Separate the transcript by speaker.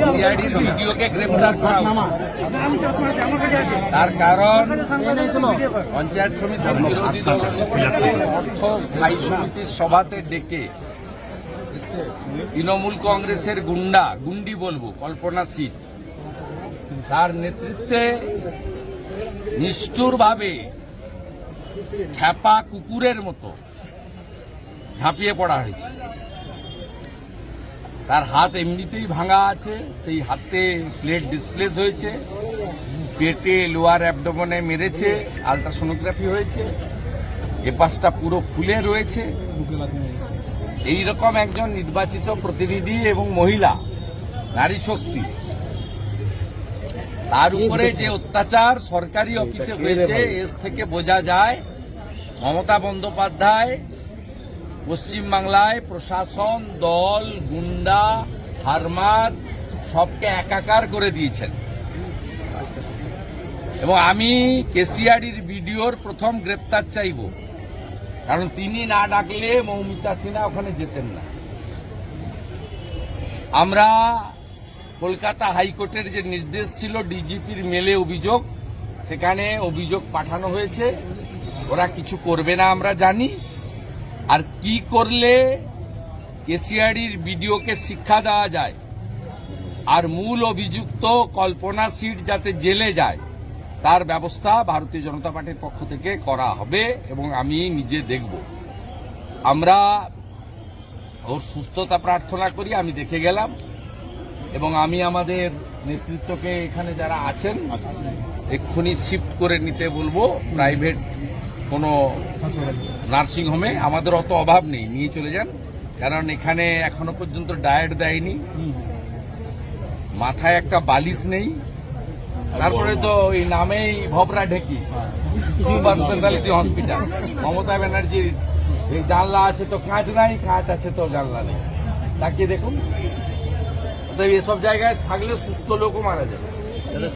Speaker 1: সিআইডির ভিডিওকে গ্রেফতার করা তার কারণ পঞ্চায়েত সমিতির বিরোধী দলনেত্রীকে অর্থ স্থায়ী সমিতির সভাতে ডেকে তৃণমূল কংগ্রেসের গুন্ডি বলবো কল্পনা সিট তার নেতৃত্বে নিষ্ঠুরভাবে খ্যাপা কুকুরের মতো ঝাঁপিয়ে পড়া হয়েছে। তার হাত এমনিতেই ভাঙা আছে, সেই হাতে প্লেট ডিসপ্লেস হয়েছে, পেটে লোয়ার অ্যাবডোমেনে মেরেছে, আলট্রাসোনোগ্রাফি হয়েছে, এপাশটা পুরো ফুলে রয়েছে। এইরকম একজন নির্বাচিত প্রতিনিধি এবং মহিলা নারী শক্তি, তার উপরে যে অত্যাচার সরকারি অফিসে হয়েছে, এর থেকে বোঝা যায় মমতা বন্দ্যোপাধ্যায় পশ্চিমবাংলায় প্রশাসন, দল, গুন্ডা, হারমাদ সবকে একাকার করে দিয়েছেন। এবং আমি কেসিআরডির বিডিওর প্রথম গ্রেপ্তার চাইব, কারণ তিনি না ডাকলে মৌমিতা সিনহা ওখানে যেতেন না। আমরা কলকাতা হাইকোর্টের যে নির্দেশ ছিল ডিজিপির মেলে অভিযোগ, সেখানে অভিযোগ পাঠানো হয়েছে। ওরা কিছু করবে না আমরা জানি। আর কি করলে কেসিআরডির বিডিওকে শিক্ষা দেওয়া যায় আর মূল অভিযুক্ত কল্পনা সিট যাতে জেলে যায় তার ব্যবস্থা ভারতীয় জনতা পার্টির পক্ষ থেকে করা হবে এবং আমি নিজে দেখব। আমরা ওর সুস্থতা প্রার্থনা করি। আমি দেখে গেলাম এবং আমি আমাদের নেতৃত্বকে এখানে যারা আছেন এক্ষুনি শিফট করে নিতে বলবো প্রাইভেট কোনো নার্সিংহোমে। আমাদের অত অভাব নেই, নিয়ে চলে যান, কারণ এখানে এখনো পর্যন্ত ডায়েট দেয়নি, মাথায় একটা বালিশ নেই, তারপরে তো এই নামেই ভবরা ঢেকি সুপার স্পেশালিটি হসপিটাল। মমতা ব্যানার্জির এই জানলা আছে তো কাঁচ নাই, কাঁচ আছে তো জানলা নেই। তাকিয়ে দেখুন, তো এসব জায়গায় থাকলে সুস্থ লোকও মারা যাবে।